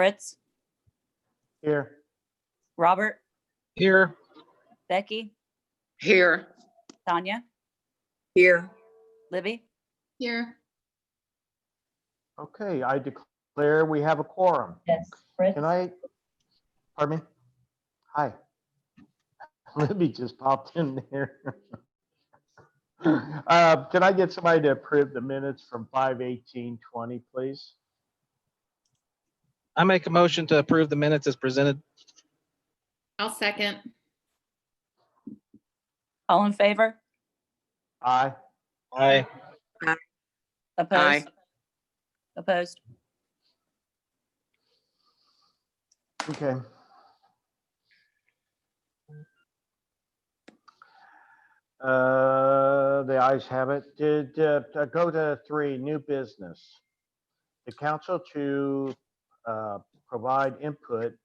Fritz, Here. Robert, Here. Becky, Here. Tanya, Here. Libby. Here. Okay, I declare we have a quorum. Yes. Fritz. Can I, pardon me? Hi. Libby just popped in there. Can I get somebody to approve the minutes from 5/18/20, please? I make a motion to approve the minutes as presented. I'll second. All in favor? Aye. Aye. Opposed? Aye. Opposed? Okay. The ayes have it. Did go to 3, new business. The council to provide input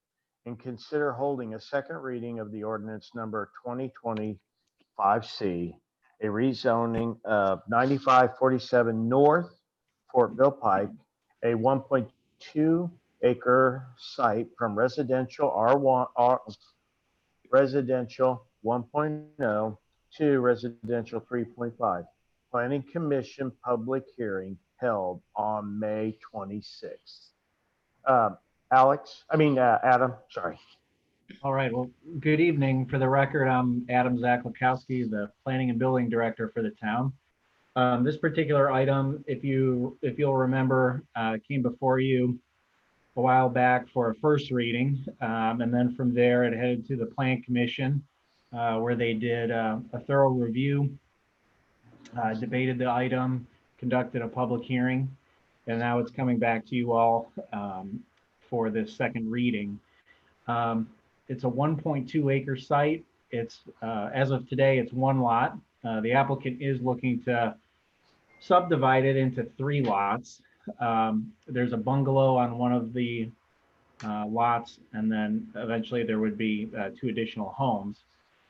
and consider holding a second reading of the ordinance number 2025C, a rezoning of 9547 North Fortville Pike, a 1.2 acre site from residential R1 residential 1.0 to residential 3.5. Planning Commission public hearing held on May 26th. Adam, sorry. All right, well, good evening. For the record, I'm Adam Zaklakowski, the Planning and Building Director for the town. This particular item, if you'll remember, came before you a while back for a first reading. And then from there, it headed to the Plan Commission, where they did a thorough review, debated the item, conducted a public hearing, and now it's coming back to you all for this second reading. It's a 1.2 acre site. It's as of today, it's one lot. The applicant is looking to subdivide it into 3 lots. There's a bungalow on one of the lots, and then eventually there would be 2 additional homes.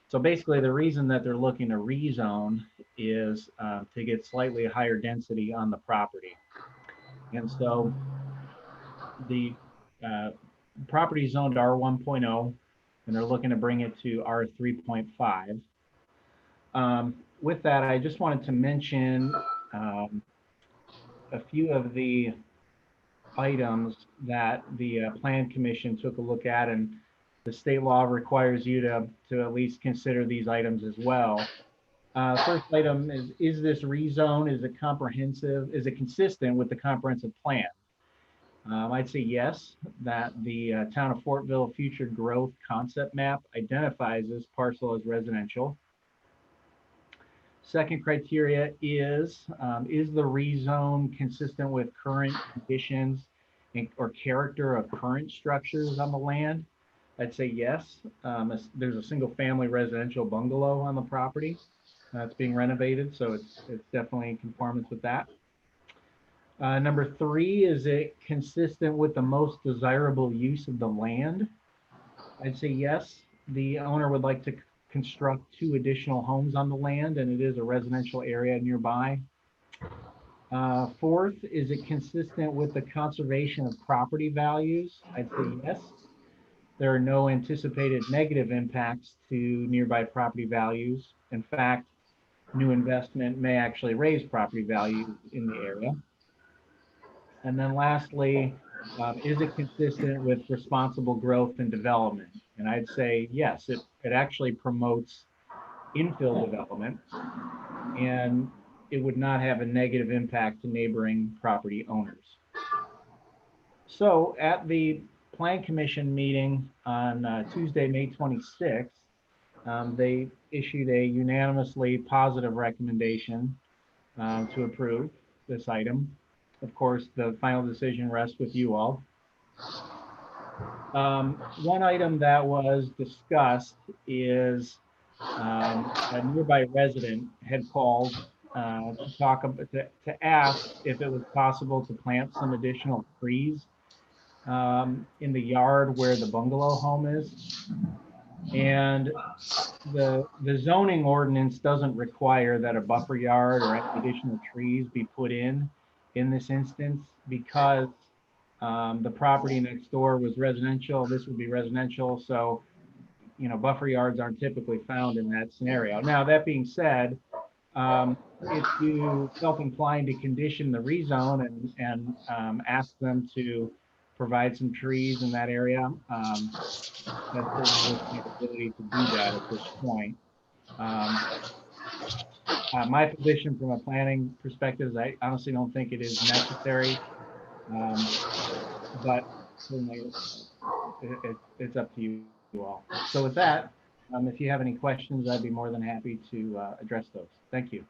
So basically, the reason that they're looking to rezone is to get slightly higher density on the property. And so the property zoned R1.0, and they're looking to bring it to R3.5. With that, I just wanted to mention a few of the items that the Plan Commission took a look at, and the state law requires you to at least consider these items as well. First item is this rezone, is it comprehensive? Is it consistent with the comprehensive plan? I'd say yes, that the town of Fortville future growth concept map identifies this parcel as residential. Second criteria is the rezone consistent with current conditions or character of current structures on the land? I'd say yes. There's a single family residential bungalow on the property that's being renovated, so it's definitely in conformance with that. Number 3, is it consistent with the most desirable use of the land? I'd say yes. The owner would like to construct 2 additional homes on the land, and it is a residential area nearby. 4th, is it consistent with the conservation of property values? I'd say yes. There are no anticipated negative impacts to nearby property values. In fact, new investment may actually raise property values in the area. And then lastly, is it consistent with responsible growth and development? And I'd say yes, it actually promotes infill development, and it would not have a negative impact to neighboring property owners. So at the Plan Commission meeting on Tuesday, May 26th, they issued a unanimously positive recommendation to approve this item. Of course, the final decision rests with you all. One item that was discussed is a nearby resident had called to ask if it was possible to plant some additional trees in the yard where the bungalow home is. And the zoning ordinance doesn't require that a buffer yard or any additional trees be put in this instance, because The property next door was residential. This would be residential. So, buffer yards aren't typically found in that scenario. Now, that being said, if you felt inclined to condition the rezone and ask them to provide some trees in that area, that's certainly the ability to do that at this point. My position from a planning perspective is I honestly don't think it is necessary, but certainly it's up to you all. So with that, if you have any questions, I'd be more than happy to address those. Thank you.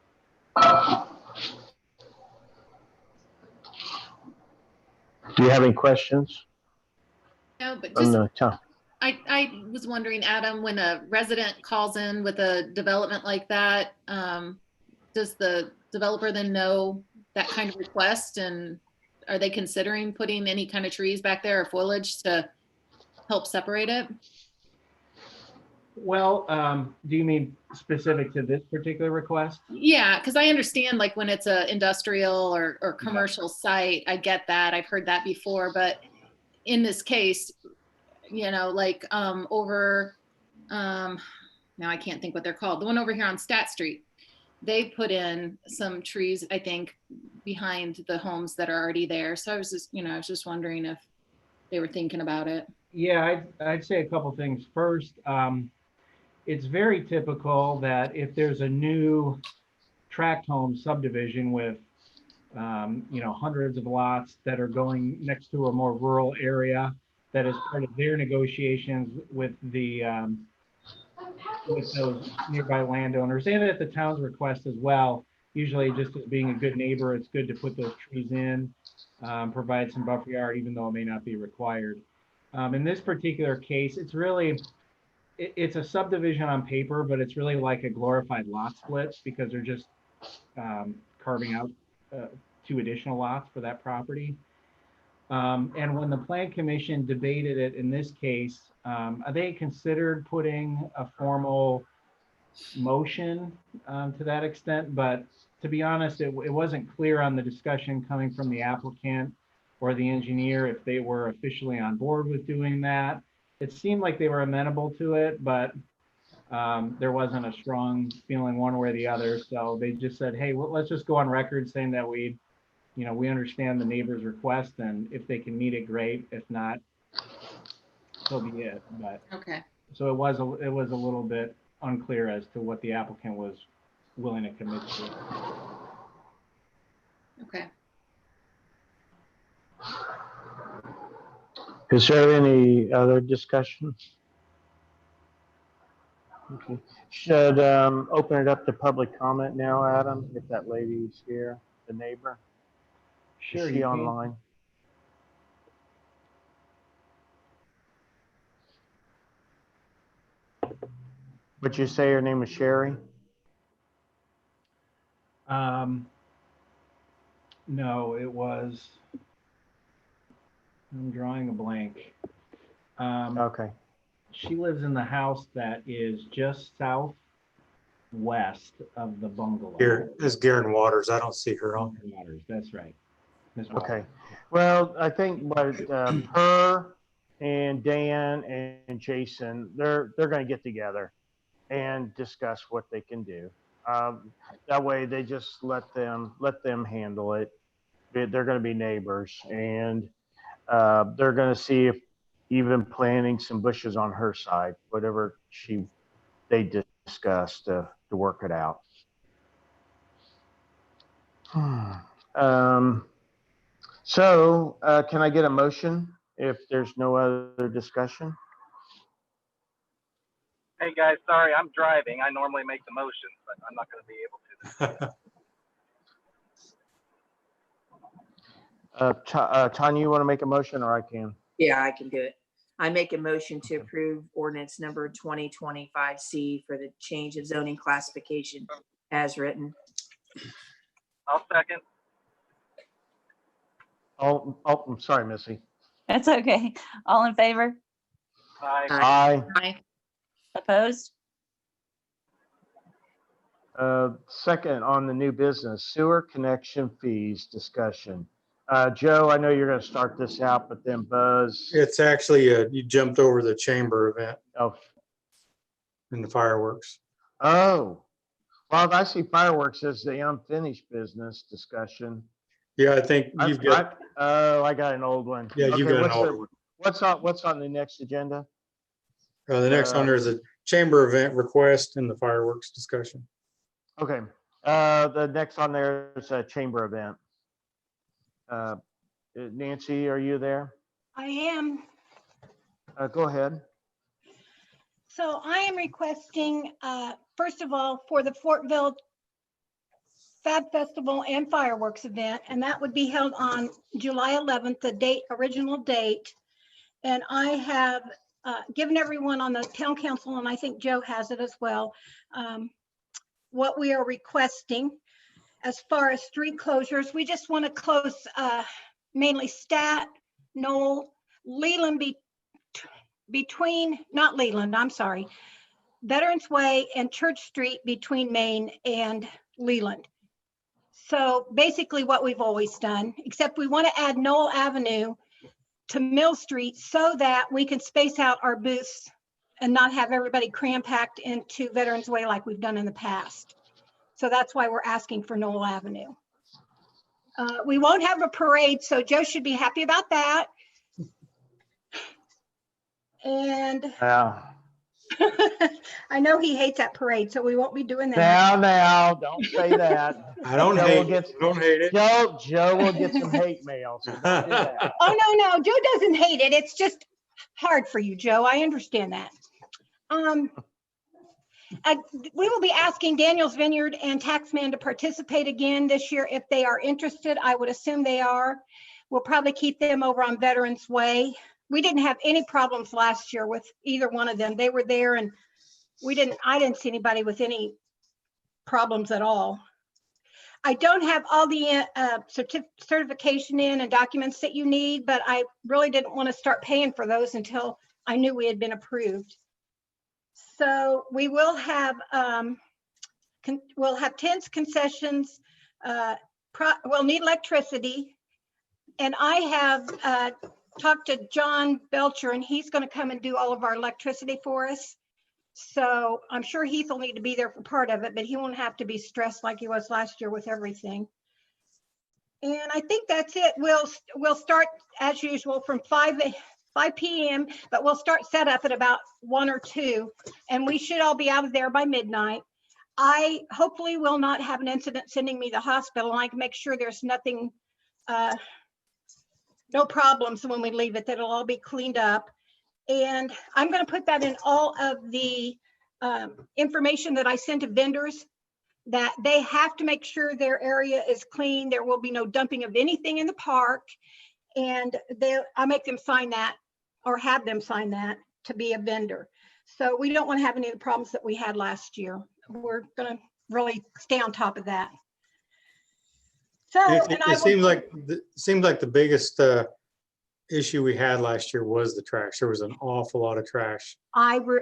Do you have any questions No, but from just, the town? I was wondering, Adam, when a resident calls in with a development like that, does the developer then know that kind of request? And are they considering putting any kind of trees back there or foliage to help separate it? Well, do you mean specific to this particular request? Yeah, because I understand like when it's a industrial or commercial site, I get that. I've heard that before, but in this case, like over, now I can't think what they're called. The one over here on Stat Street, they put in some trees, I think, behind the homes that are already there. So I was just wondering if they were thinking about it. Yeah, I'd say a couple things. First, it's very typical that if there's a new tract home subdivision with, hundreds of lots that are going next to a more rural area, that is part of their negotiations with with those nearby landowners and at the town's request as well. Usually just as being a good neighbor, it's good to put those trees in, provide some buffer yard, even though it may not be required. In this particular case, it's a subdivision on paper, but it's really like a glorified lot split because they're just carving out 2 additional lots for that property. And when the Plan Commission debated it in this case, they considered putting a formal motion to that extent, but to be honest, it wasn't clear on the discussion coming from the applicant or the engineer if they were officially on board with doing that. It seemed like they were amenable to it, but there wasn't a strong feeling one way or the other. So they just said, hey, well, let's just go on record saying that we understand the neighbor's request, and if they can meet it, great. If not, so be it. But Okay. so it was a little bit unclear as to what the applicant was willing to commit to. Okay. Is there any other discussion? Okay. Should open it up to public comment now, Adam, if that lady's here, the neighbor. Sure, Is she you can. online? Would you say her name is Sherry? No, it was. I'm drawing a blank. Okay. She lives in the house that is just southwest of the bungalow. Here is Garen Waters. I don't see her on. Waters, that's right. Ms. Waters. Okay. Well, I think what her and Dan and Jason, they're going to get together and discuss what they can do. That way, they just let them handle it. They're going to be neighbors, and they're going to see if even planting some bushes on her side, whatever they discussed to work it out. So can I get a motion if there's no other discussion? Hey, guys, sorry, I'm driving. I normally make the motion, but I'm not going to be able to. Tanya, you want to make a motion, or I can? Yeah, I can do it. I make a motion to approve ordinance number 2025C for the change of zoning classification as written. I'll second. Oh, I'm sorry, Missy. That's okay. All in favor? Aye. Aye. Aye. Opposed? Second, on the new business, sewer connection fees discussion. Joe, I know you're gonna start this out, but then Buzz. It's actually, you jumped over the chamber event Oh, and the fireworks. oh, well, I see fireworks as the unfinished business discussion. Yeah, I think you've got, Oh, I got an old one. yeah, you Okay, got an what's the- older one. What's on the next agenda? The next one, there's a chamber event request and the fireworks discussion. Okay, the next on there is a chamber event. Nancy, are you there? I am. Go ahead. So I am requesting, first of all, for the Fortville Fab Festival and fireworks event, and that would be held on July 11th, the original date. And I have given everyone on the town council, and I think Joe has it as well, what we are requesting. As far as street closures, we just want to close mainly Stat, Knoll, Leland between, not Leland, I'm sorry, Veterans Way and Church Street between Main and Leland. So basically what we've always done, except we want to add Knoll Avenue to Mill Street so that we can space out our booths and not have everybody cram-packed into Veterans Way like we've done in the past. So that's why we're asking for Knoll Avenue. We won't have a parade, so Joe should be happy about that. And Now, I know he hates that parade, so we won't be doing that. now, don't say that. I don't Joe will hate get- it. I don't hate it. Joe will get some hate mail, so don't do that. Oh, no, Joe doesn't hate it. It's just hard for you, Joe. I understand that. We will be asking Daniel's Vineyard and Taxman to participate again this year if they are interested. I would assume they are. We'll probably keep them over on Veterans Way. We didn't have any problems last year with either one of them. They were there and I didn't see anybody with any problems at all. I don't have all the certification in and documents that you need, but I really didn't want to start paying for those until I knew we had been approved. So we will have, we'll have tents, concessions, we'll need electricity. And I have talked to John Belcher and he's going to come and do all of our electricity for us. So I'm sure Heath will need to be there for part of it, but he won't have to be stressed like he was last year with everything. And I think that's it. We'll start as usual from 5 p.m., but we'll start setup at about 1 or 2, and we should all be out of there by midnight. I hopefully will not have an incident sending me to the hospital, and I can make sure there's nothing, no problems when we leave it, that it'll all be cleaned up. And I'm going to put that in all of the information that I send to vendors, that they have to make sure their area is clean. There will be no dumping of anything in the park. And I make them sign that or have them sign that to be a vendor. So we don't want to have any of the problems that we had last year. We're going to really stay on top of that. So, It seems like the biggest issue we had last year was the trash. There was an awful lot of trash.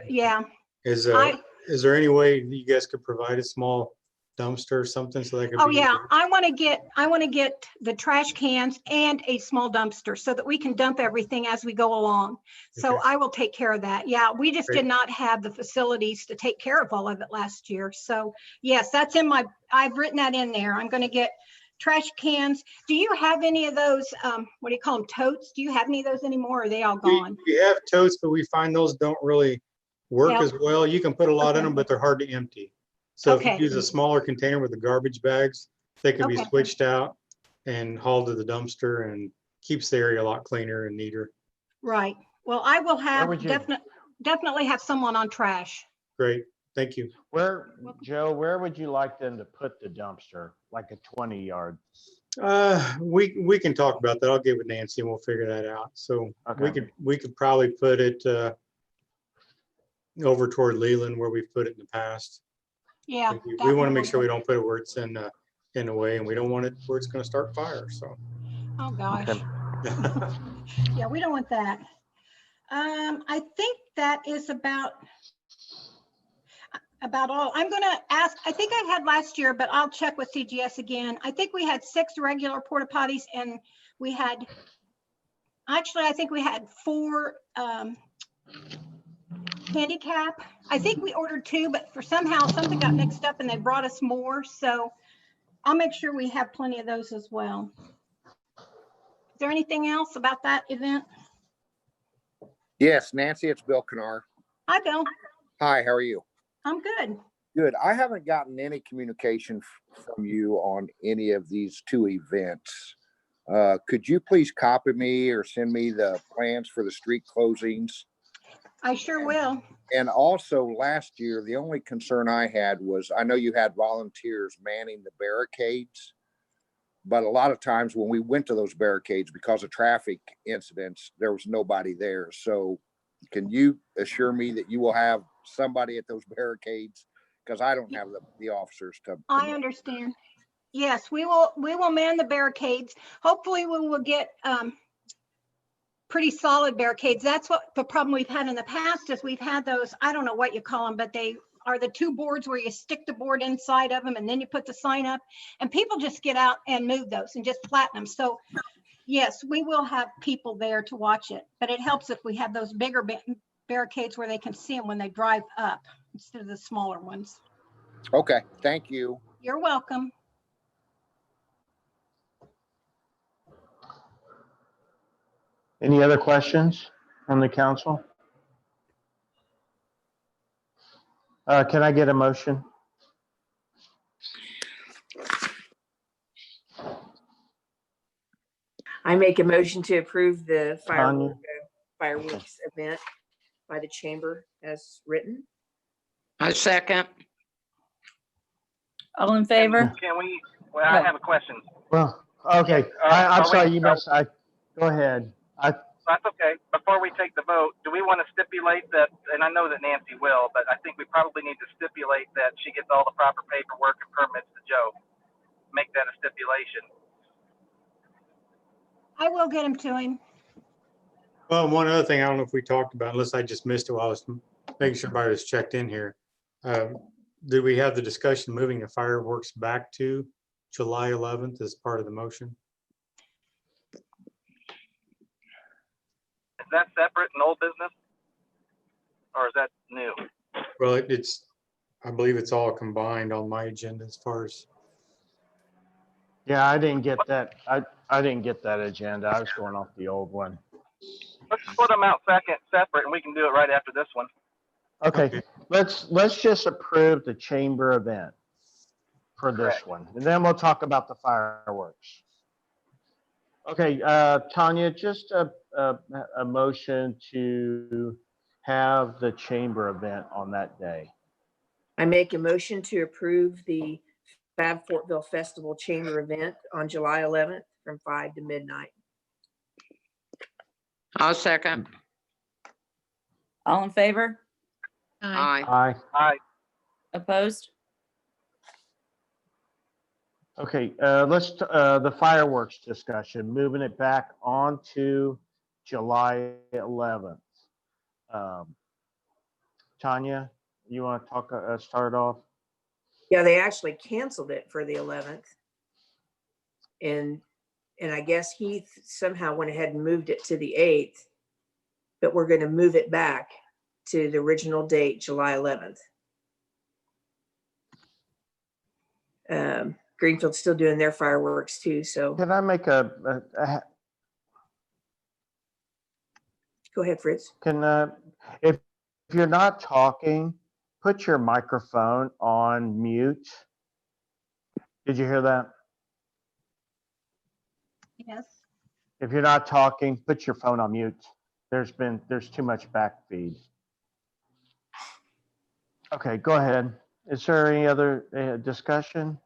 yeah. Is there any way you guys could provide a small dumpster or something so they could? Oh yeah, I want to get the trash cans and a small dumpster so that we can dump everything as we go along. So Okay. I will take care of that. Yeah, we just Great. did not have the facilities to take care of all of it last year. So yes, that's I've written that in there. I'm going to get trash cans. Do you have any of those, what do you call them, totes? Do you have any of those anymore? Or are they all gone? We have totes, but we find those don't really work Yep. as well. You can put a lot in Okay. them, but they're hard to empty. So if Okay. you use a smaller container with the garbage bags, they can be Okay. switched out and hauled to the dumpster and keeps the area a lot cleaner and neater. Right. Well, I will have would you- definitely have someone on trash. Great, thank you. Joe, where would you like them to put the dumpster? Like a 20-yard? We can talk about that. I'll get with Nancy and we'll figure that out. So Okay. we could probably put it over toward Leland where we've put it in the past. Yeah. We want to make sure we don't put it where it's in the way, and we don't want it where it's going to start fire. So. Oh, gosh. Okay. Yeah, we don't want that. I think that is about all. I'm going to ask, I think I had last year, but I'll check with CGS again. I think we had 6 regular porta potties and We had, actually, I think we had 4 handicap. I think we ordered 2, but for somehow something got mixed up and they brought us more. So I'll make sure we have plenty of those as well. Is there anything else about that event? Yes, Nancy, it's Bill Kennar. Hi, Bill. Hi, how are you? I'm good. Good. I haven't gotten any communication from you on any of these 2 events. Could you please copy me or send me the plans for the street closings? I sure will. And also last year, the only concern I had was, I know you had volunteers manning the barricades, but a lot of times when we went to those barricades, because of traffic incidents, there was nobody there. So can you assure me that you will have somebody at those barricades? Because I don't have the officers to. I understand. Yes, we will man the barricades. Hopefully we will get pretty solid barricades. That's what the problem we've had in the past is we've had those, I don't know what you call them, but they are the 2 boards where you stick the board inside of them and then you put the sign up and people just get out and move those and just flatten them. So yes, we will have people there to watch it, but it helps if we have those bigger barricades where they can see them when they drive up instead of the smaller ones. Okay, thank you. You're welcome. Any other questions from the council? Can I get a motion? I make a motion to approve the Tanya? fireworks event by the chamber as written. I second. All in favor? Can we, well, I have a question. Well, okay. I'm are sorry, we- you missed. Go ahead. That's okay. Before we take the vote, do we want to stipulate that, and I know that Nancy will, but I think we probably need to stipulate that she gets all the proper paperwork and permits to Joe. Make that a stipulation. I will get them to him. Well, one other thing, I don't know if we talked about, unless I just missed it while I was making sure everybody was checked in here. Did we have the discussion moving the fireworks back to July 11th as part of the motion? Is that separate and old business? Or is that new? Well, I believe it's all combined on my agenda as far as, Yeah, I didn't get that. I didn't get that agenda. I was going off the old one. Let's split them out separate, and we can do it right after this one. Okay, Okay. let's just approve the chamber event for this Correct. one, and then we'll talk about the fireworks. Okay, Tanya, just a motion to have the chamber event on that day. I make a motion to approve the Fab Fortville Festival Chamber event on July 11th from 5 to midnight. I'll second. All in favor? Aye. Aye. Aye. Opposed? Okay, the fireworks discussion, moving it back on to July 11th. Tanya, you want to talk, start off? Yeah, they actually canceled it for the 11th. And I guess Heath somehow went ahead and moved it to the 8th, but we're going to move it back to the original date, July 11th. Greenfield's still doing their fireworks too, so Can I make go ahead, Fritz. if you're not talking, put your microphone on mute. Did you hear that? Yes. If you're not talking, put your phone on mute. There's too much back feed. Okay, go ahead. Is there any other discussion?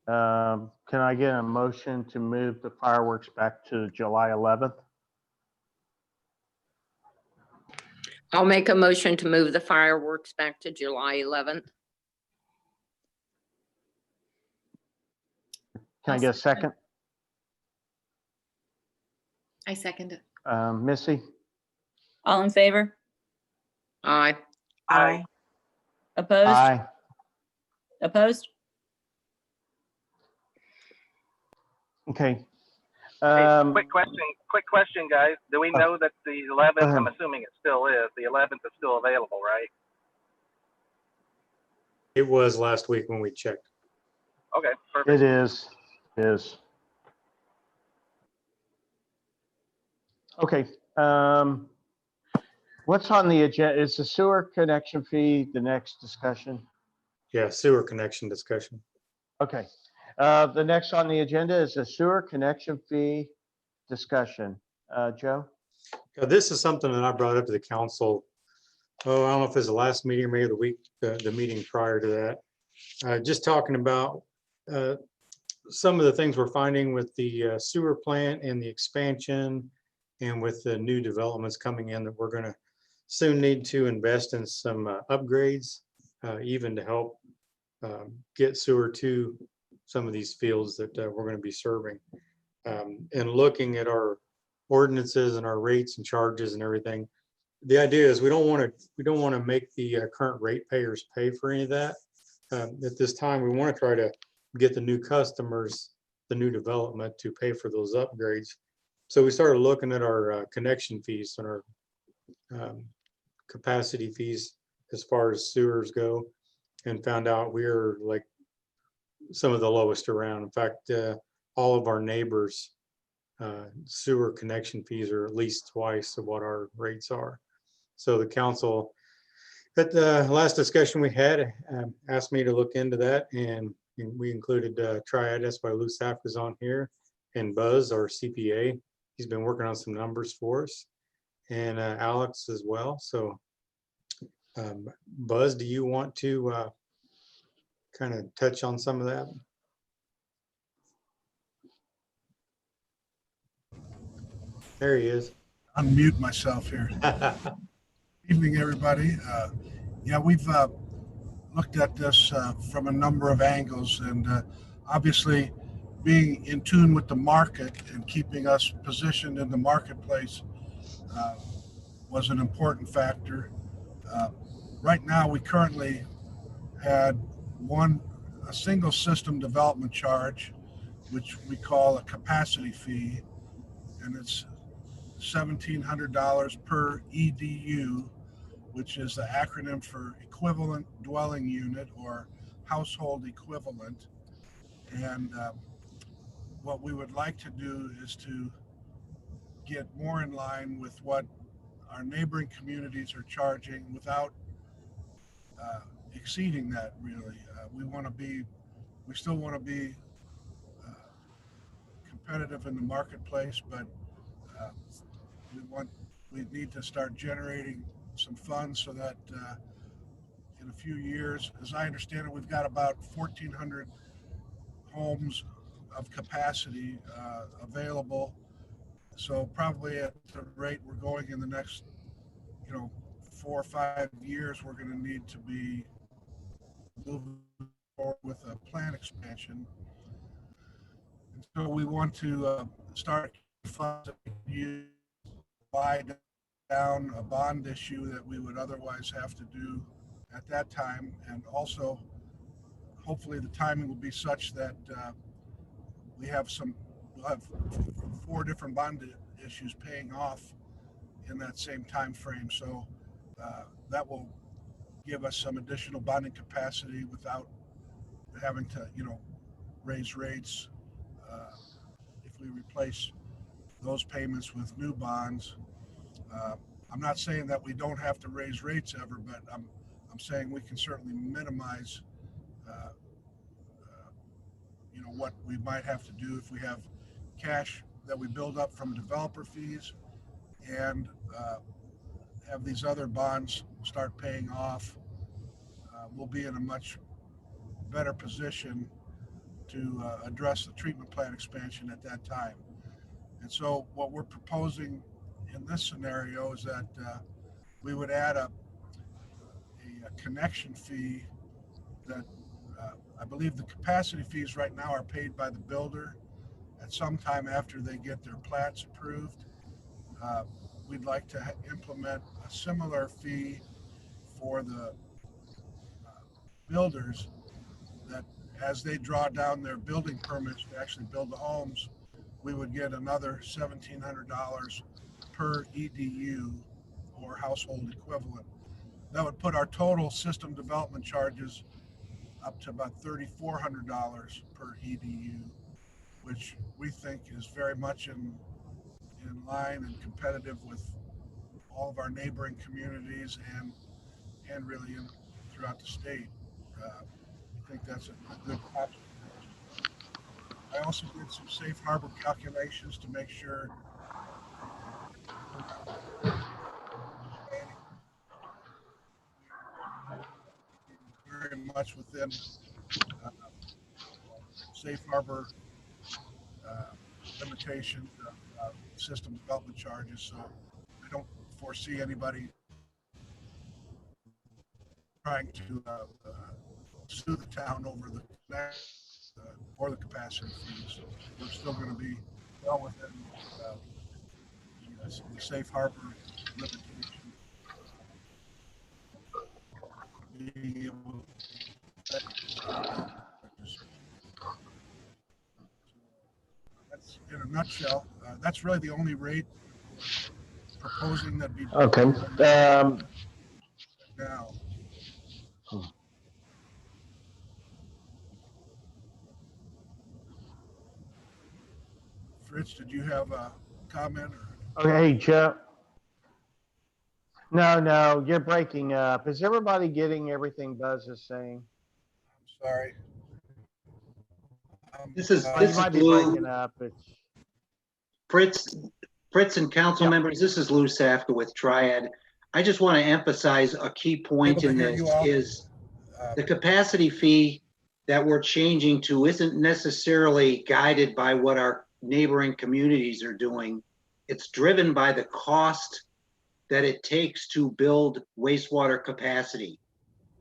Can I get a motion to move the fireworks back to July 11th? I'll make a motion to move the fireworks back to July 11th. Can I get a second? I second it. Missy? All in favor? Aye. Aye. Opposed? Aye. Opposed? Okay. Hey, quick question, guys. Do we know that the 11th, ahead. I'm assuming it still is, the 11th is still available, right? It was last week when we checked. Okay, perfect. It is. Okay, what's on the agenda? Is the sewer connection fee the next discussion? Yeah, sewer connection discussion. Okay, the next on the agenda is the sewer connection fee discussion. Joe? This is something that I brought up to the council. Oh, I don't know if it's the last meeting or maybe the meeting prior to that. Just talking about some of the things we're finding with the sewer plant and the expansion and with the new developments coming in, that we're going to soon need to invest in some upgrades, even to help get sewer to some of these fields that we're going to be serving. And looking at our ordinances and our rates and charges and everything, the idea is we don't want to make the current ratepayers pay for any of that. At this time, we want to try to get the new customers, the new development, to pay for those upgrades. So we started looking at our connection fees and our capacity fees as far as sewers go, and found out we're like some of the lowest around. In fact, all of our neighbors' sewer connection fees are at least twice of what our rates are. So the council, at the last discussion we had, asked me to look into that, and we included Triad. That's why Lou Saff is on here, and Buzz, our CPA. He's been working on some numbers for us, and Alex as well. So Buzz, do you want to kind of touch on some of that? There he is. Unmute myself here. Evening, everybody. Yeah, we've looked at this from a number of angles, and obviously being in tune with the market and keeping us positioned in the marketplace was an important factor. Right now, we currently had a single system development charge, which we call a capacity fee, and it's $1,700 per EDU, which is the acronym for equivalent dwelling unit or household equivalent. And what we would like to do is to get more in line with what our neighboring communities are charging without exceeding that, really. We still want to be competitive in the marketplace, but we need to start generating some funds so that in a few years, as I understand it, we've got about 1,400 homes of capacity available. So probably at the rate we're going in the next, 4 or 5 years, we're going to need to be moving forward with a plant expansion. And so we want to start funds that you buy down a bond issue that we would otherwise have to do at that time. And also, hopefully the timing will be such that we'll have 4 different bond issues paying off in that same time frame. So that will give us some additional bonding capacity without having to, raise rates if we replace those payments with new bonds. I'm not saying that we don't have to raise rates ever, but I'm saying we can certainly minimize, what we might have to do if we have cash that we build up from developer fees and have these other bonds start paying off. We'll be in a much better position to address the treatment plant expansion at that time. And so what we're proposing in this scenario is that we would add a connection fee that I believe the capacity fees right now are paid by the builder at some time after they get their plats approved. we'd like to implement a similar fee for the builders, that as they draw down their building permits to actually build the homes, we would get another $1,700 per EDU or household equivalent. That would put our total system development charges up to about $3,400 per EDU, which we think is very much in line and competitive with all of our neighboring communities and really throughout the state. I think that's a good option. I also did some safe harbor calculations to make sure very much within safe harbor limitations of system development charges. So I don't foresee anybody trying to sue the town over the or the capacity fees. We're still going to be well within the safe harbor limitation. Being able that's in a nutshell. That's really the only rate proposing that be Okay. now. Fritz, did you have a comment? Okay, Joe. No, you're breaking up. Is everybody getting everything Buzz is saying? I'm sorry. This is You might be Lou. breaking up. Fritz and council Yep. members, this is Lou Safka with Triad. I just want to emphasize a key point in this is the capacity fee that we're changing to isn't necessarily guided by what our neighboring communities are doing. It's driven by the cost that it takes to build wastewater capacity.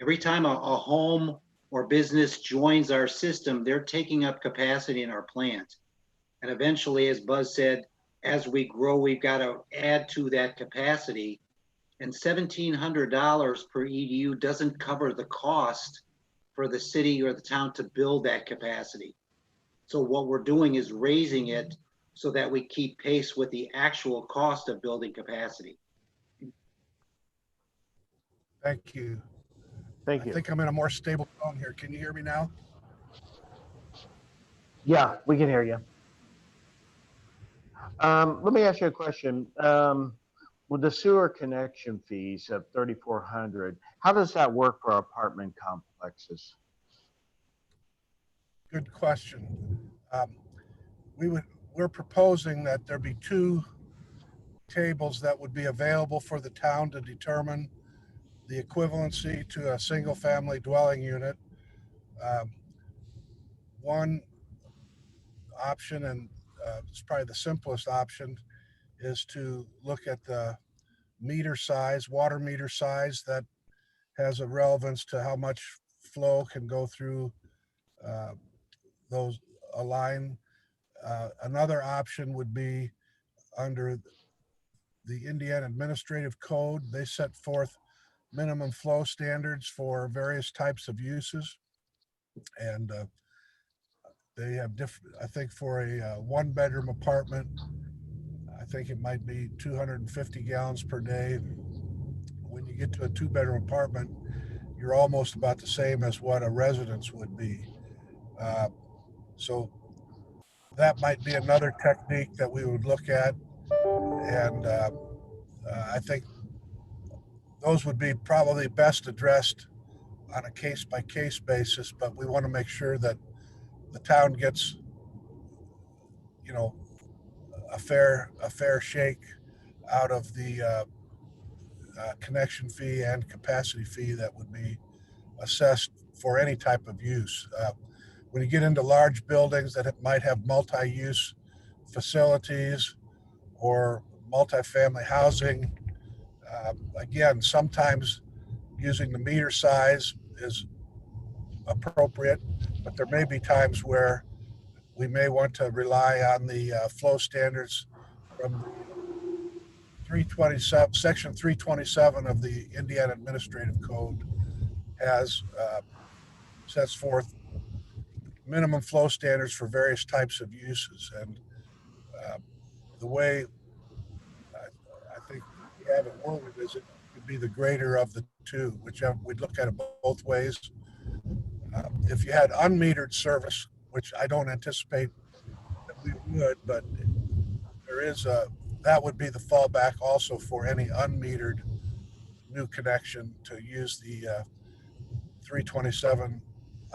Every time a home or business joins our system, they're taking up capacity in our plant. And eventually, as Buzz said, as we grow, we've got to add to that capacity. And $1,700 per EDU doesn't cover the cost for the city or the town to build that capacity. So what we're doing is raising it so that we keep pace with the actual cost of building capacity. Thank you. Thank you. I think I'm in a more stable tone here. Can you hear me now? Yeah, we can hear you. Let me ask you a question. With the sewer connection fees of $3,400, how does that work for apartment complexes? Good question. We're proposing that there be two tables that would be available for the town to determine the equivalency to a single family dwelling unit. One option, and it's probably the simplest option, is to look at the meter size, water meter size, that has a relevance to how much flow can go through a line. Another option would be under the Indiana Administrative Code. They set forth minimum flow standards for various types of uses. And they have different, I think for a one bedroom apartment, I think it might be 250 gallons per day. When you get to a 2-bedroom apartment, you're almost about the same as what a residence would be. So that might be another technique that we would look at. And I think those would be probably best addressed on a case-by-case basis, but we want to make sure that the town gets, a fair shake out of the connection fee and capacity fee that would be assessed for any type of use. When you get into large buildings that might have multi-use facilities or multifamily housing, again, sometimes using the meter size is appropriate, but there may be times where we may want to rely on the flow standards from 327, section 327 of the Indiana Administrative Code has sets forth minimum flow standards for various types of uses. And the way I think we have it worded is it could be the greater of the two, whichever we'd look at it both ways. If you had unmetered service, which I don't anticipate that we would, but there is that would be the fallback also for any unmetered new connection to use the 327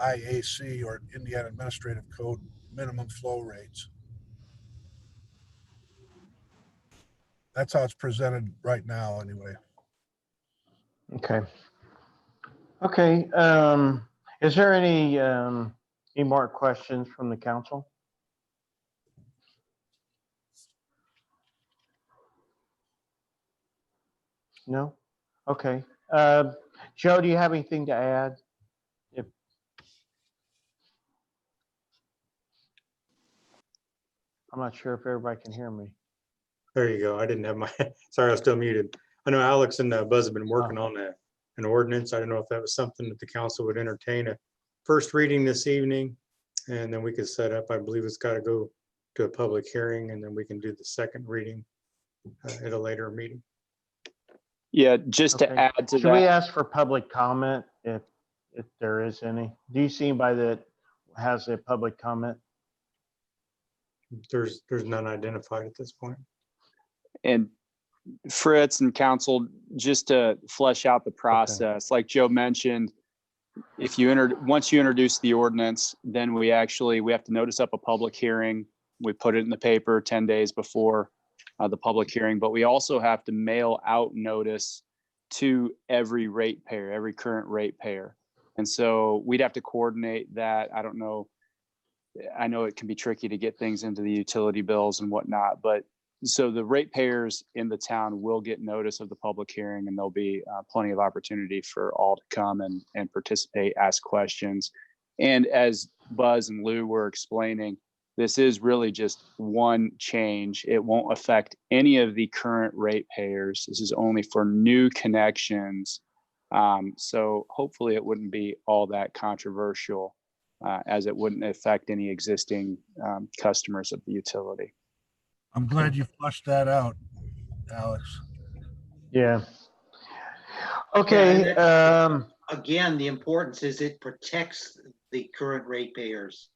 IAC or Indiana Administrative Code minimum flow rates. That's how it's presented right now, anyway. Okay. Okay. Is there any more questions from the council? No? Okay. Joe, do you have anything to add? I'm not sure if everybody can hear me. There you go. I didn't have my, sorry, I was still muted. I know Alex and Buzz have been working on an ordinance. I don't know if that was something that the council would entertain a first reading this evening. And then we could set up, I believe it's got to go to a public hearing, and then we can do the second reading at a later meeting. Yeah, just to Okay. add to Should we that, ask for public comment if there is any? Do you see anybody that has a public comment? There's none identified at this point. and Fritz and council, just to flesh out the process, like Joe mentioned, if you once you introduce the ordinance, then we have to notice up a public hearing. We put it in the paper 10 days before the public hearing, but we also have to mail out notice to every ratepayer, every current ratepayer. And so we'd have to coordinate that. I don't know. I know it can be tricky to get things into the utility bills and whatnot, but so the ratepayers in the town will get notice of the public hearing, and there'll be plenty of opportunity for all to come and participate, ask questions. And as Buzz and Lou were explaining, this is really just one change. It won't affect any of the current ratepayers. This is only for new connections. So hopefully it wouldn't be all that controversial, as it wouldn't affect any existing customers of the utility. I'm glad you flushed that out, Alex. Yeah. Okay. Again, the importance is it protects the current ratepayers,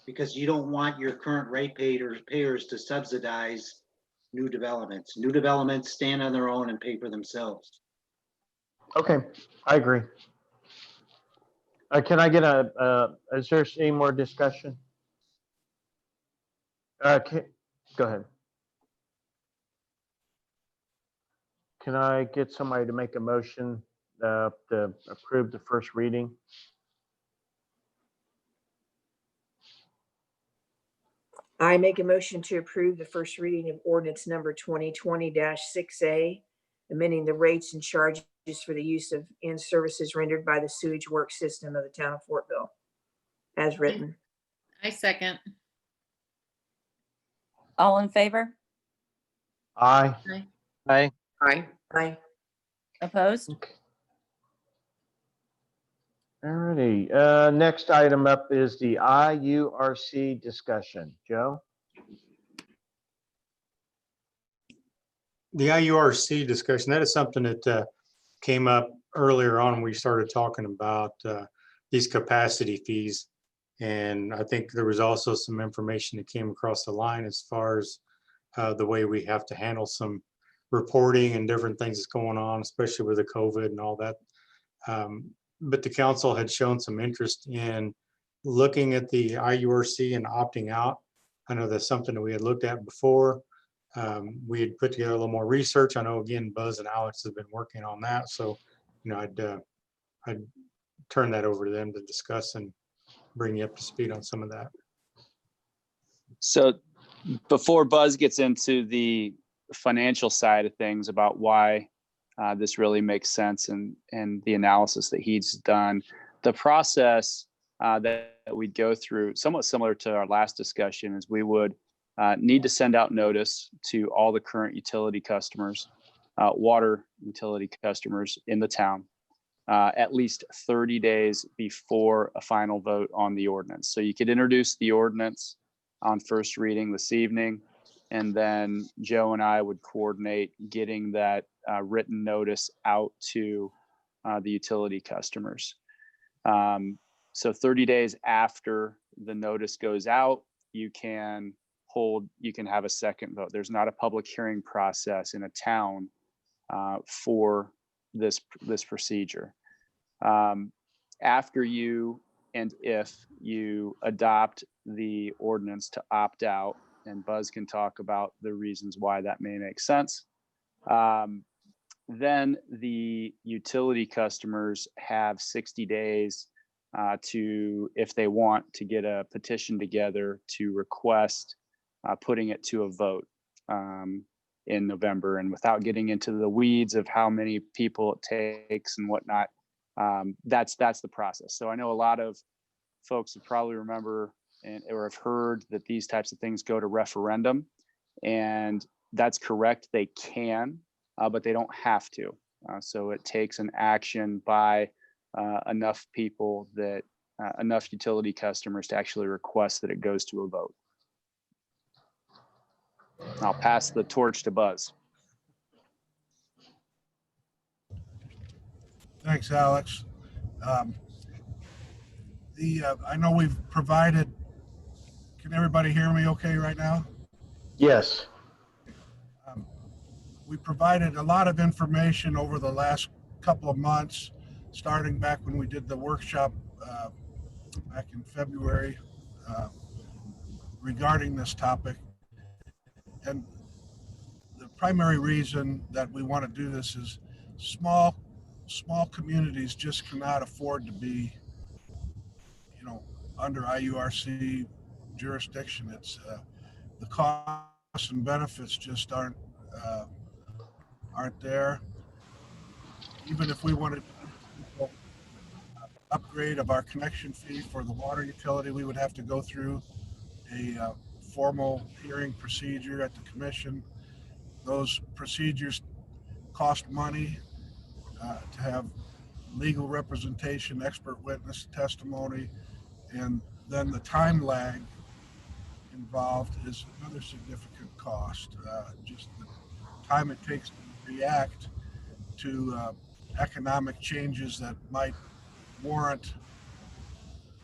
because you don't want your current ratepayers to subsidize new developments. New developments stand on their own and pay for themselves. Okay, I agree. Can I get is there any more discussion? Go ahead. Can I get somebody to make a motion to approve the first reading? I make a motion to approve the first reading of ordinance number 2020-6A, amending the rates and charges for the use of and services rendered by the sewage work system of the town of Fortville, as written. I second. All in favor? Aye. Aye. Aye. Opposed? Alrighty. Next item up is the IURC discussion. Joe? The IURC discussion, that is something that came up earlier on when we started talking about these capacity fees. And I think there was also some information that came across the line as far as the way we have to handle some reporting and different things that's going on, especially with the COVID and all that. But the council had shown some interest in looking at the IURC and opting out. I know that's something that we had looked at before. We had put together a little more research. I know, again, Buzz and Alex have been working on that. So, you know, I'd turn that over to them to discuss and bring you up to speed on some of that. So before Buzz gets into the financial side of things about why this really makes sense and the analysis that he's done, the process that we'd go through, somewhat similar to our last discussion, is we would need to send out notice to all the current utility customers, water utility customers in the town, at least 30 days before a final vote on the ordinance. So you could introduce the ordinance on first reading this evening, and then Joe and I would coordinate getting that written notice out to the utility customers. So 30 days after the notice goes out, you can have a second vote. There's not a public hearing process in a town for this procedure. After you and if you adopt the ordinance to opt out, and Buzz can talk about the reasons why that may make sense, then the utility customers have 60 days to, if they want, to get a petition together to request putting it to a vote in November. And without getting into the weeds of how many people it takes and whatnot, that's the process. So I know a lot of folks will probably remember or have heard that these types of things go to referendum, and that's correct. They can, but they don't have to. So it takes an action by enough people that enough utility customers to actually request that it goes to a vote. I'll pass the torch to Buzz. Thanks, Alex. I know we've provided, can everybody hear me okay right now? Yes. We provided a lot of information over the last couple of months, starting back when we did the workshop back in February regarding this topic. And the primary reason that we want to do this is small communities just cannot afford to be, under IURC jurisdiction. It's the costs and benefits just aren't there. Even if we wanted to upgrade of our connection fee for the water utility, we would have to go through a formal hearing procedure at the commission. Those procedures cost money to have legal representation, expert witness testimony, and then the time lag involved is another significant cost. Just the time it takes to react to economic changes that might warrant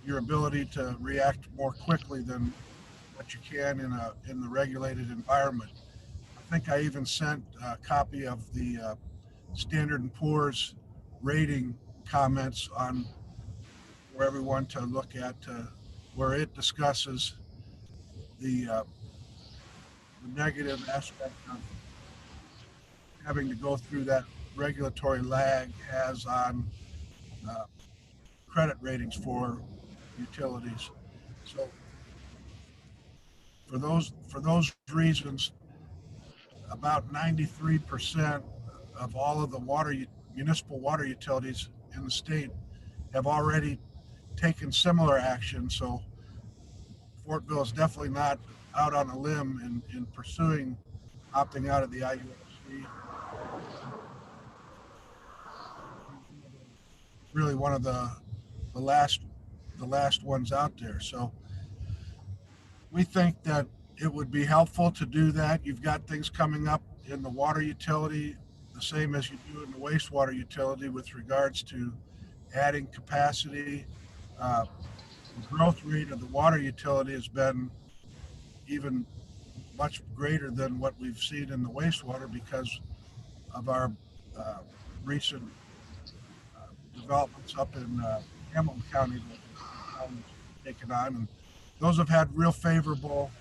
your ability to react more quickly than what you can in the regulated environment. I think I even sent a copy of the Standard & Poor's rating comments on for everyone to look at, where it discusses the negative aspect of having to go through that regulatory lag has on credit ratings for utilities. So for those reasons, about 93% of all of the municipal water utilities in the state have already taken similar action. So Fortville is definitely not out on a limb in pursuing opting out of the IURC. Really one of the last ones out there. So we think that it would be helpful to do that. You've got things coming up in the water utility, the same as you do in the wastewater utility with regards to adding capacity. The growth rate of the water utility has been even much greater than what we've seen in the wastewater because of our recent developments up in Hamilton County that we've taken on. And those have had real favorable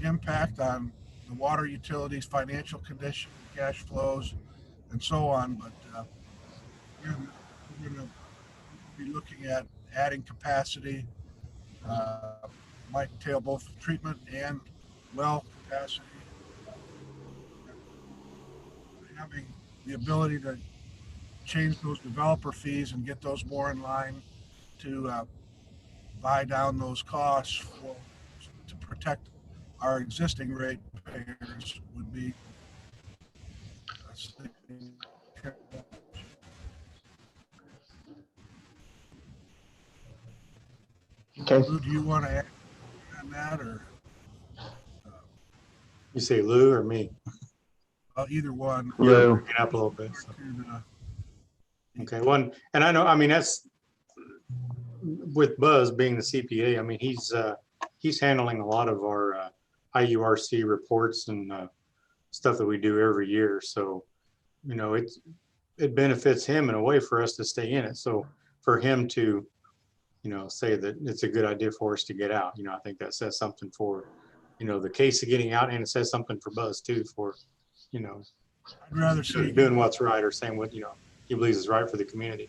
impact on the water utilities, financial condition, cash flows, and so on. But we're going to be looking at adding capacity. Might entail both treatment and well capacity. Having the ability to change those developer fees and get those more in line to buy down those costs to protect our existing rate payers would be. Okay. Lou, do you want to add on that, or You say Lou or me? either one? You're Lou. breaking up a little bit. So. To, Okay, one, and I know, I mean, that's with Buzz being the CPA. I mean, he's handling a lot of our IURC reports and stuff that we do every year. So, you know, it benefits him in a way for us to stay in it. So for him to, you know, say that it's a good idea for us to get out, you know, I think that says something for, you know, the case of getting out, and it says something for Buzz too, for, you know, I'd rather see doing what's right or saying what, you know, he believes is right for the community.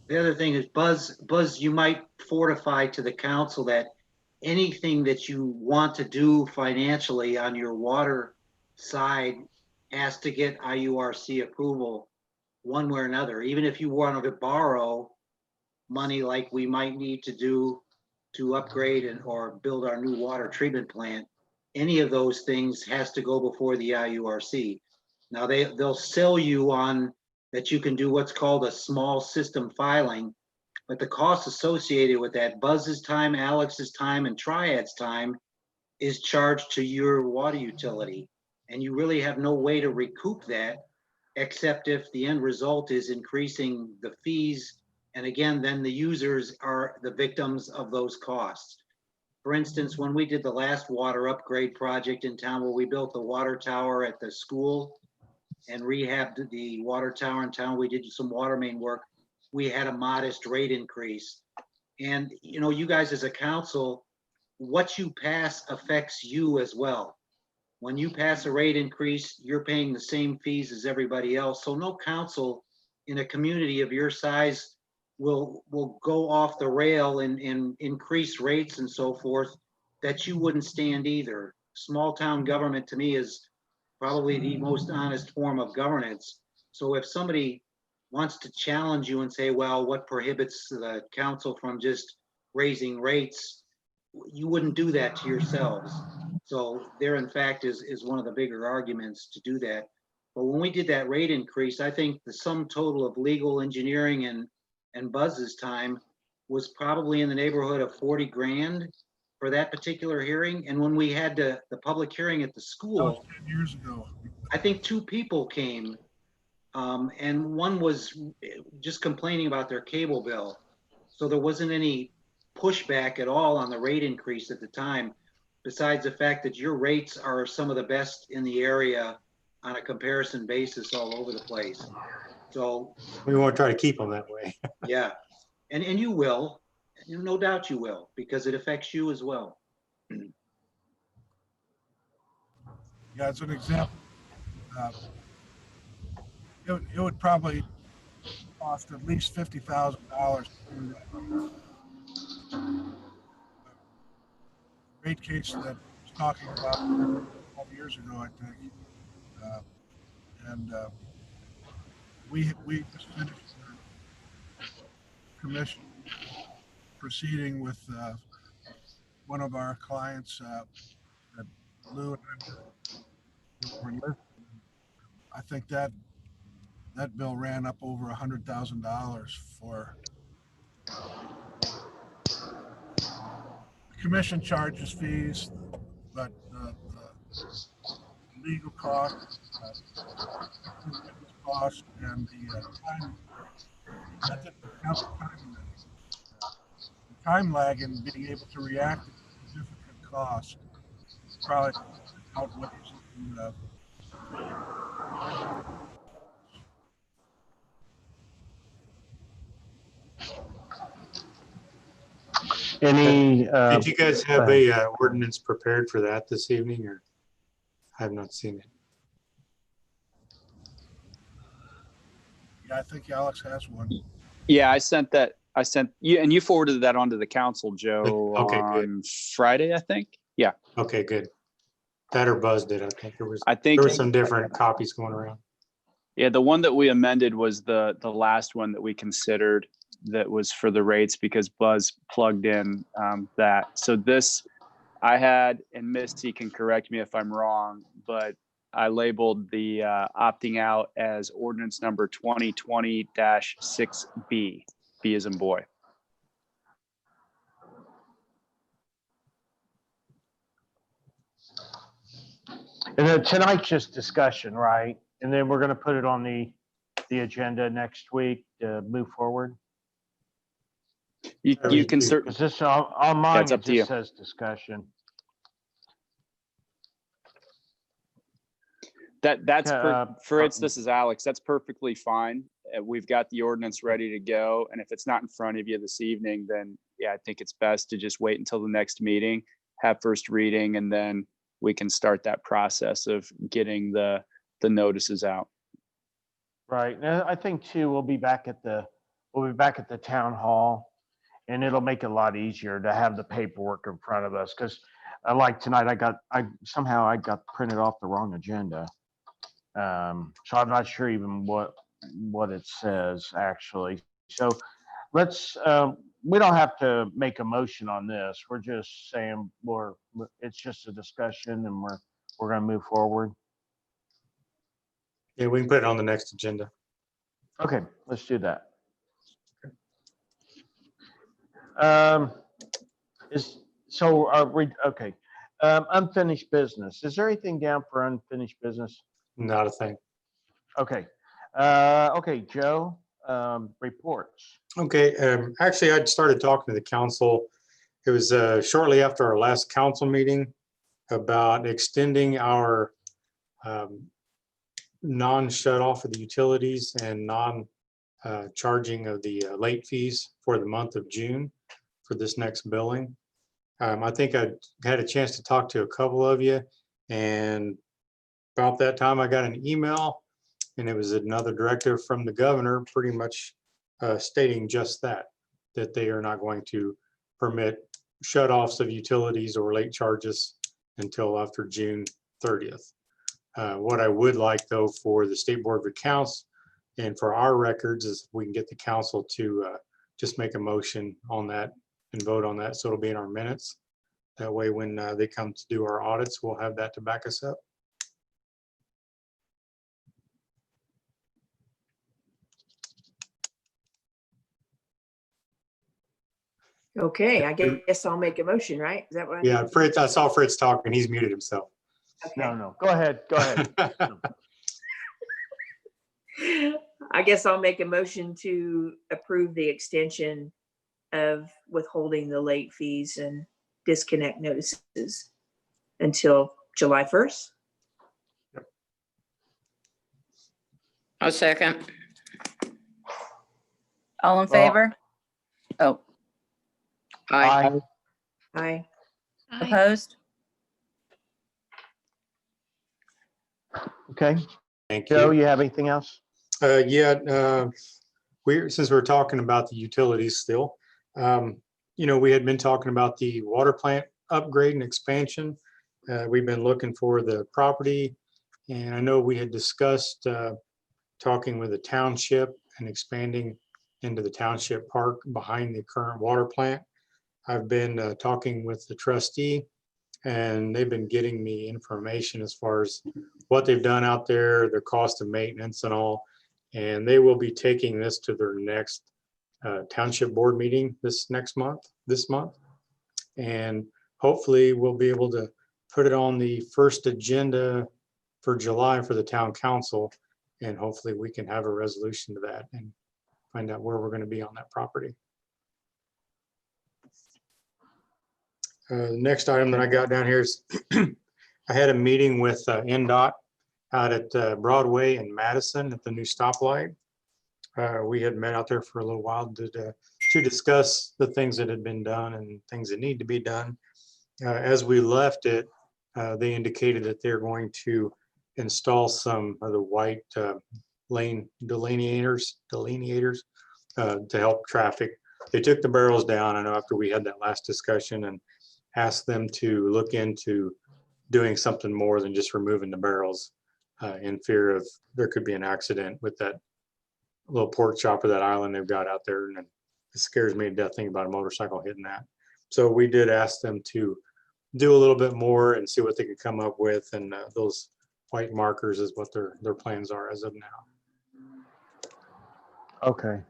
The other thing is Buzz, you might fortify to the council that anything that you want to do financially on your water side has to get IURC approval one way or another. Even if you wanted to borrow money like we might need to do to upgrade or build our new water treatment plant, any of those things has to go before the IURC. Now they'll sell you on that you can do what's called a small system filing, but the cost associated with that, Buzz's time, Alex's time, and Triad's time, is charged to your water utility. And you really have no way to recoup that, except if the end result is increasing the fees. And again, then the users are the victims of those costs. For instance, when we did the last water upgrade project in town, where we built the water tower at the school and rehabbed the water tower in town, we did some water main work. We had a modest rate increase. And, you know, you guys as a council, what you pass affects you as well. When you pass a rate increase, you're paying the same fees as everybody else. So no council in a community of your size will go off the rail and increase rates and so forth that you wouldn't stand either. Small town government to me is probably the most honest form of governance. So if somebody wants to challenge you and say, well, what prohibits the council from just raising rates, you wouldn't do that to yourselves. So there, in fact, is one of the bigger arguments to do that. But when we did that rate increase, I think the sum total of legal, engineering, and Buzz's time was probably in the neighborhood of 40 grand for that particular hearing. And when we had the public hearing at the school, 10 years ago, I think 2 people came, and one was just complaining about their cable bill. So there wasn't any pushback at all on the rate increase at the time, besides the fact that your rates are some of the best in the area on a comparison basis all over the place. So we want to try to keep them that way. yeah, and you will, no doubt you will, because it affects you as well. yeah, as an example, it would probably cost at least $50,000 rate case that I was talking about 12 years ago, I think. We just finished the commission proceeding with one of our clients that Lou and I were listed. I think that bill ran up over $100,000 for commission charges, fees, but the legal costs, and the time. That didn't count the time lag in being able to react to significant costs. Probably outweighs the Any, Did you guys have a ordinance prepared for that this evening, or I have not seen it? yeah, I think Alex has one. Yeah, I sent you, and you forwarded that onto the council, Joe, Okay, good. on Friday, I think. Yeah. Okay, good. That or Buzz did, I think. I think There were some different copies going around. Yeah, the one that we amended was the last one that we considered. that was for the rates because Buzz plugged in that. So this I had, and Misty can correct me if I'm wrong, but I labeled the opting out as ordinance number 2020-6B, B as in boy. And then tonight's just discussion, right? And then we're gonna put it on the agenda next week to move forward. You can certainly, Because this, on mine, it's up it to you. just says discussion. That's Fritz, uh, this is Alex. That's perfectly fine. We've got the ordinance ready to go. And if it's not in front of you this evening, then yeah, I think it's best to just wait until the next meeting, have first reading, and then we can start that process of getting the notices out. Right, and I think too, we'll be back at the town hall, and it'll make it a lot easier to have the paperwork in front of us, because like tonight, I somehow got printed off the wrong agenda. So I'm not sure even what it says actually. So let's, we don't have to make a motion on this. We're just saying it's just a discussion, and we're gonna move forward. Yeah, we can put it on the next agenda. Okay, let's do that. Okay. Unfinished business. Is there anything down for unfinished business? Not a thing. Okay. Okay, Joe, reports. Okay, actually, I'd started talking to the council. It was shortly after our last council meeting about extending our non-shut off of the utilities and non-charging of the late fees for the month of June for this next billing. I think I had a chance to talk to a couple of you, and about that time I got an email, and it was another directive from the governor pretty much stating just that they are not going to permit shut-offs of utilities or late charges until after June 30th. What I would like though for the State Board of Accounts and for our records is if we can get the council to just make a motion on that and vote on that, so it'll be in our minutes. That way when they come to do our audits, we'll have that to back us up. Okay, I guess I'll make a motion, right? Is that what I Yeah, need? Fritz, I saw Fritz talking. He's muted himself. Okay. No, go ahead. I guess I'll make a motion to approve the extension of withholding the late fees and disconnect notices until July 1st. I'll second. All in Well- favor? Oh, Aye. Aye. opposed? Okay, Thank Joe, you. you have anything else? Since we're talking about the utilities still, we had been talking about the water plant upgrade and expansion. We've been looking for the property, and I know we had discussed talking with the township and expanding into the township park behind the current water plant. I've been talking with the trustee, and they've been getting me information as far as what they've done out there, the cost of maintenance and all. And they will be taking this to their next township board meeting this month. And hopefully we'll be able to put it on the first agenda for July for the town council. And hopefully we can have a resolution to that and find out where we're going to be on that property. The next item that I got down here is I had a meeting with NDOT out at Broadway and Madison at the new stoplight. We had met out there for a little while to discuss the things that had been done and things that need to be done. As we left it, they indicated that they're going to install some of the white lane delineators to help traffic. They took the barrels down, I know, after we had that last discussion, and asked them to look into doing something more than just removing the barrels in fear of there could be an accident with that little pork chop or that island they've got out there. And scares me to death thinking about a motorcycle hitting that. So we did ask them to do a little bit more and see what they could come up with. And those white markers is what their plans are as of now. Okay.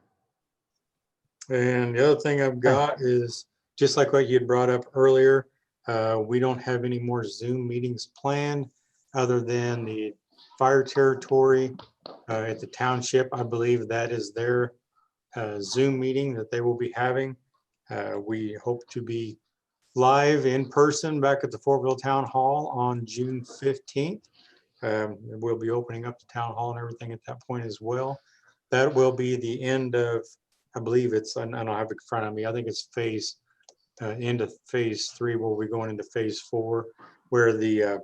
And the other thing I've got is just like what you had brought up earlier, we don't have any more Zoom meetings planned other than the fire territory at the township. I believe that is their Zoom meeting that they will be having. We hope to be live in person back at the Fortville Town Hall on June 15th. We'll be opening up the town hall and everything at that point as well. That will be the end of, I believe it's, I don't have it in front of me, I think it's end of phase 3, where we're going into phase 4, where the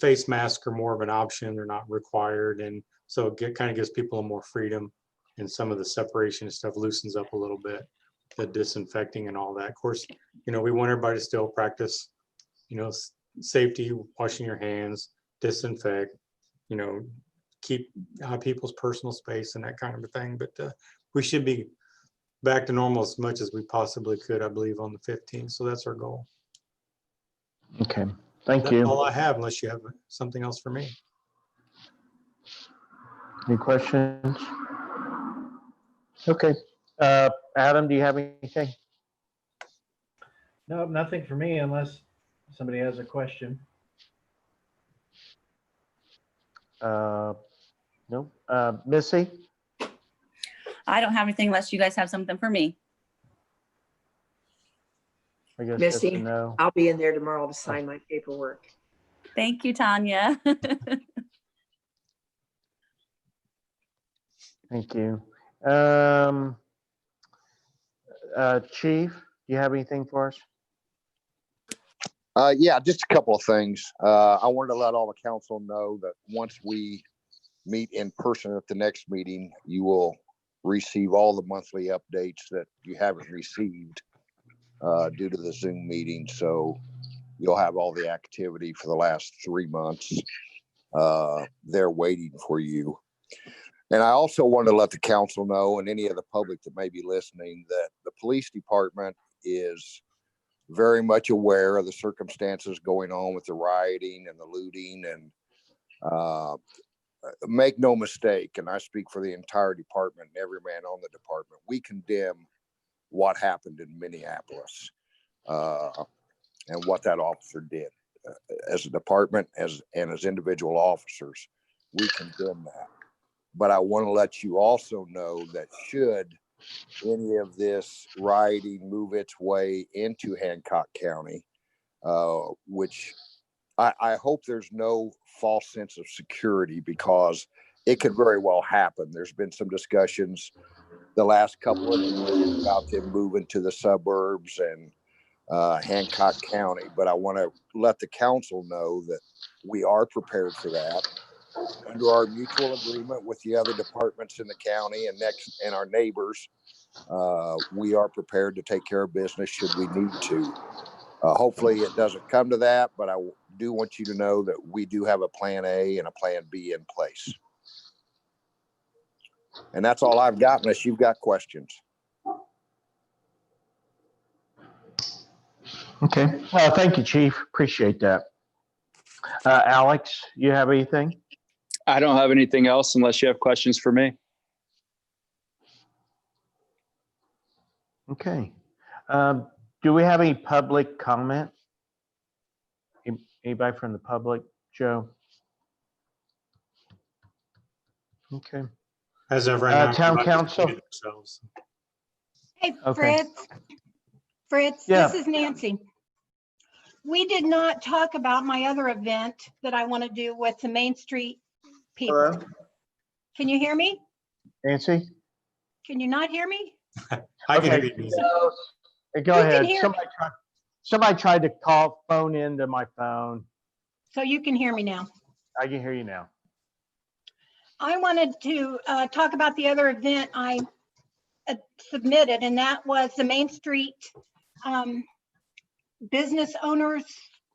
face masks are more of an option, they're not required. And so it kind of gives people more freedom, and some of the separation and stuff loosens up a little bit, the disinfecting and all that. Of course, you know, we want everybody to still practice, you know, safety, washing your hands, disinfect, you know, keep people's personal space and that kind of a thing. But we should be back to normal as much as we possibly could, I believe, on the 15th. So that's our goal. Okay. Thank That's you. all I have, unless you have something else for me. Any questions? Okay. Adam, do you have anything? No, nothing for me unless somebody has a question. No. Missy? I don't have anything unless you guys have something for me. I guess that's a Missy, no. I'll be in there tomorrow to sign my paperwork. Thank you, Tanya. Thank you. Chief, do you have anything for us? Yeah, just a couple of things. I wanted to let all the council know that once we meet in person at the next meeting, you will receive all the monthly updates that you haven't received due to the Zoom meeting. So you'll have all the activity for the last 3 months. They're waiting for you. And I also want to let the council know, and any of the public that may be listening, that the police department is very much aware of the circumstances going on with the rioting and the looting. And make no mistake, and I speak for the entire department and every man on the department, we condemn what happened in Minneapolis and what that officer did. As a department and as individual officers, we condemn that. But I want to let you also know that should any of this rioting move its way into Hancock County, which I hope there's no false sense of security, because it could very well happen. There's been some discussions the last couple of years about them moving to the suburbs and Hancock County. But I want to let the council know that we are prepared for that. Under our mutual agreement with the other departments in the county and our neighbors, we are prepared to take care of business should we need to. Hopefully it doesn't come to that, but I do want you to know that we do have a plan A and a plan B in place. And that's all I've got, unless you've got questions. Okay. Thank you, Chief. Appreciate that. Alex, you have anything? I don't have anything else unless you have questions for me. Okay. Do we have any public comment? Anybody from the public? Joe? Okay. As of right now, Town everybody's council? muted themselves. Hey, Okay. Fritz, Yeah. this is Nancy. We did not talk about my other event that I want to do with the Main Street people. Hello? Can you hear me? Nancy? Can you not hear me? I can Okay. hear you. Easy. Hey, go You can ahead. hear Somebody tried to phone into my phone. So you can hear me now. I can hear you now. I wanted to talk about the other event I submitted, and that was the Main Street business owners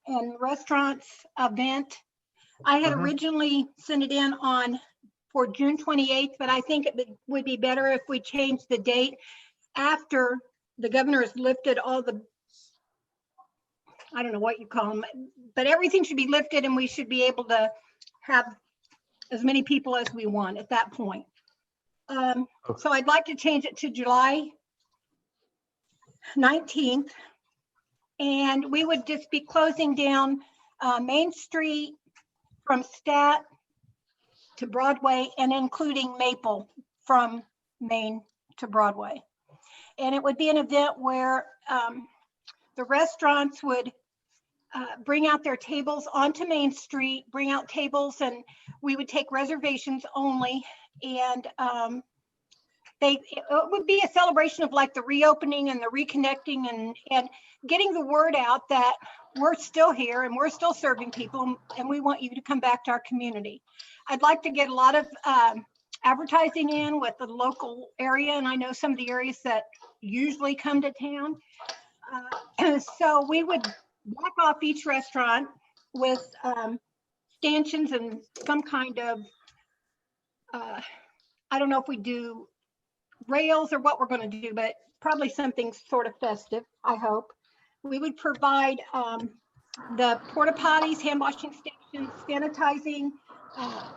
and restaurants event. I had originally sent it in for June 28th, but I think it would be better if we changed the date. after the governor has lifted all the, I don't know what you call them, but everything should be lifted and we should be able to have as many people as we want at that point. So I'd like to change it to July 19th. And we would just be closing down Main Street from Stat to Broadway and including Maple from Main to Broadway. And it would be an event where the restaurants would bring out their tables onto Main Street, bring out tables, and we would take reservations only. And it would be a celebration of like the reopening and the reconnecting and getting the word out that we're still here and we're still serving people and we want you to come back to our community. I'd like to get a lot of advertising in with the local area, and I know some of the areas that usually come to town. So we would block off each restaurant with stanchions and some kind of, I don't know if we do rails or what we're going to do, but probably something sort of festive, I hope. We would provide the porta potties, hand washing stations, sanitizing,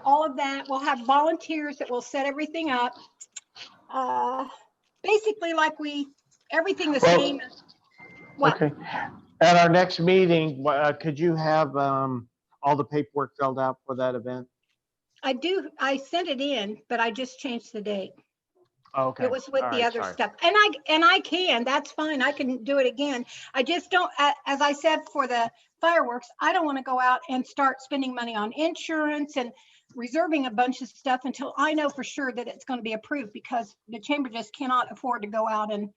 all of that. We'll have volunteers that will set everything up. Basically like everything the same. What? Okay. At our next meeting, could you have all the paperwork filled out for that event? I do. I sent it in, but I just changed the date. Okay. It was with All the right, other sorry. stuff. And I can, that's fine. I can do it again. I just don't, as I said, for the fireworks, I don't want to go out and start spending money on insurance and reserving a bunch of stuff until I know for sure that it's going to be approved, because the chamber just cannot afford to go out and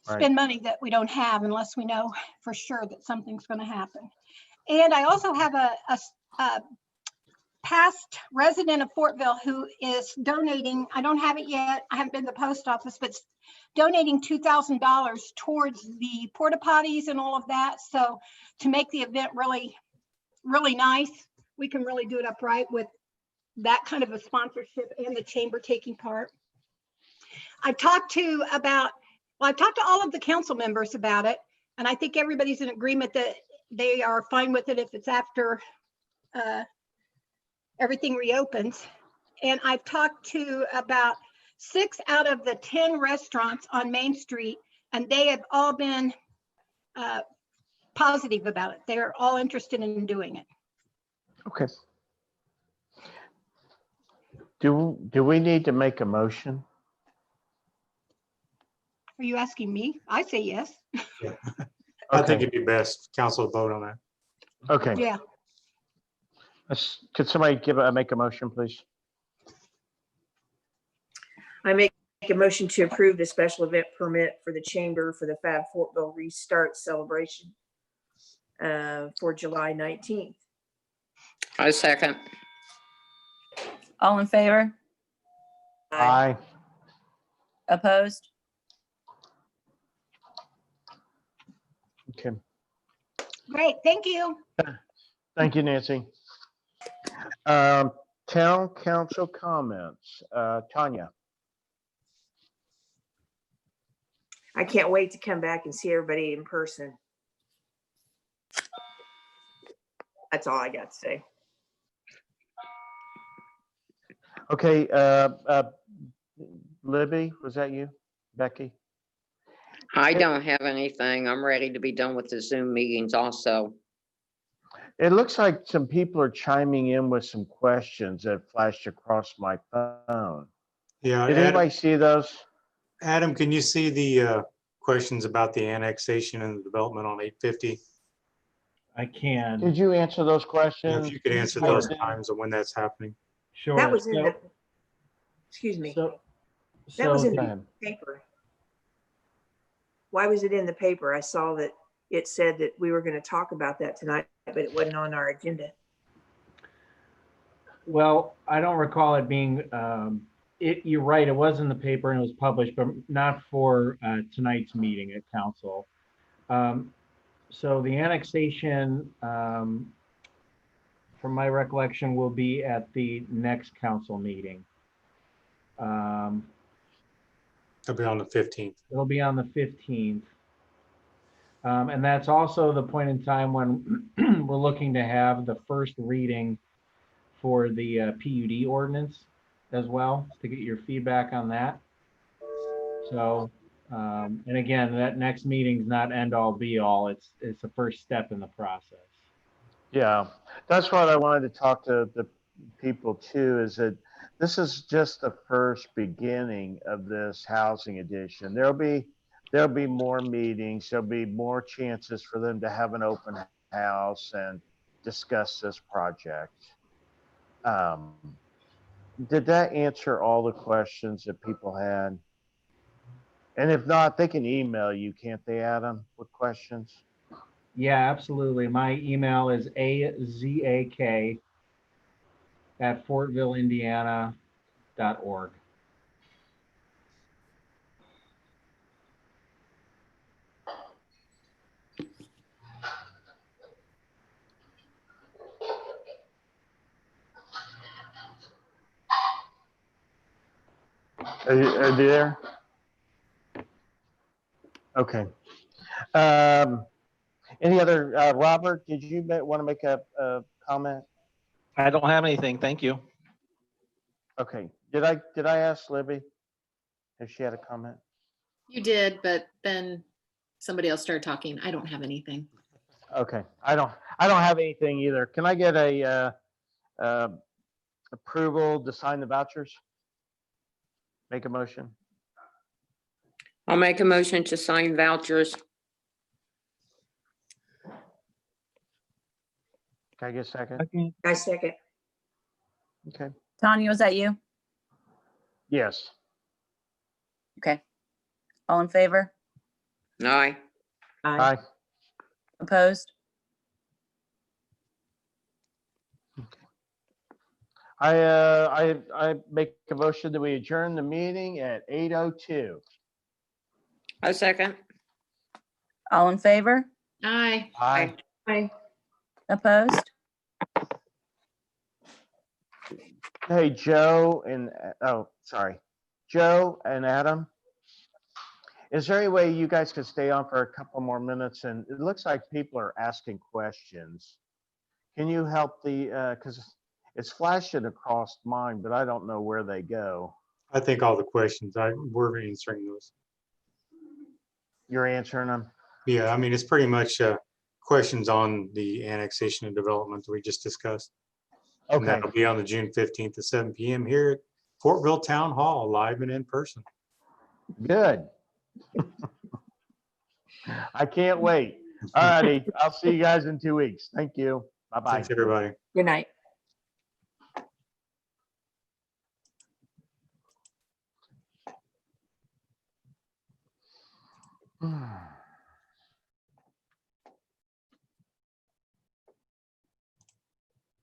spend money that we don't have unless we know for sure that something's going to happen. And I also have a past resident of Fortville who is donating, I don't have it yet, I haven't been to the post office, but donating $2,000 towards the porta potties and all of that. So to make the event really, really nice, we can really do it upright with that kind of a sponsorship and the chamber taking part. I've talked to all of the council members about it, and I think everybody's in agreement that they are fine with it if it's after everything reopens. And I've talked to about 6 out of the 10 restaurants on Main Street, and they have all been positive about it. They're all interested in doing it. Okay. Do we need to make a motion? Are you asking me? I say yes. Yeah. I think Okay. it'd be best council to vote on that. Okay. Yeah. Could somebody make a motion, please? I make a motion to approve the special event permit for the chamber for the Fab Fortville Restart celebration for July 19th. I second. All in favor? Aye. Opposed? Okay. Great. Thank you. Thank you, Nancy. Town council comments. Tanya. I can't wait to come back and see everybody in person. That's all I got to say. Okay. Libby, was that you? Becky? I don't have anything. I'm ready to be done with the Zoom meetings also. It looks like some people are chiming in with some questions that flashed across my phone. Yeah. Did anybody see those? Adam, can you see the questions about the annexation and the development on 850? I can. Did you answer those Yeah, questions? if you could answer those times and when that's happening. Sure. That was in So- the, excuse me, So, that was so in Go the ahead. paper. Why was it in the paper? I saw that it said that we were going to talk about that tonight, but it wasn't on our agenda. well, I don't recall it being, you're right, it was in the paper and it was published, but not for tonight's meeting at council. So the annexation, from my recollection, will be at the next council meeting. It'll be on the 15th. It'll be on the 15th. And that's also the point in time when we're looking to have the first reading for the PUD ordinance as well, to get your feedback on that. So, and again, that next meeting's not end all be all. It's the first step in the process. Yeah, that's what I wanted to talk to the people too, is that this is just the first beginning of this housing edition. There'll be more meetings, there'll be more chances for them to have an open house and discuss this project. Did that answer all the questions that people had? And if not, they can email you, can't they, Adam, with questions? Yeah, absolutely. My email is azak@fortvilleindiana.org. Are you there? Okay. Any other, Robert, did you want to make a comment? I don't have anything. Thank you. Okay. Did I ask Libby if she had a comment? You did, but then somebody else started talking. I don't have anything. Okay. I don't have anything either. Can I get a approval to sign the vouchers? Make a motion. I'll make a motion to sign vouchers. Can I get a second? I second. Okay. Tanya, was that you? Yes. Okay. All in favor? Aye. Aye. Opposed? I make a motion that we adjourn the meeting at 8:02. A second. All in favor? Aye. Aye. Aye. Opposed? Hey, Joe and, Joe and Adam. Is there any way you guys could stay on for a couple more minutes? And it looks like people are asking questions. Can you help because it's flashing across mine, but I don't know where they go. I think all the questions, we're answering those. You're answering them? Yeah, I mean, it's pretty much questions on the annexation and development that we just discussed. And Okay, that'll be on the June 15th at 7 p.m. here at Fortville Town Hall, live and in person. good. I can't wait. All righty, I'll see you guys in 2 weeks. Thank you. Bye-bye. Thanks, everybody. Good night. Hmm.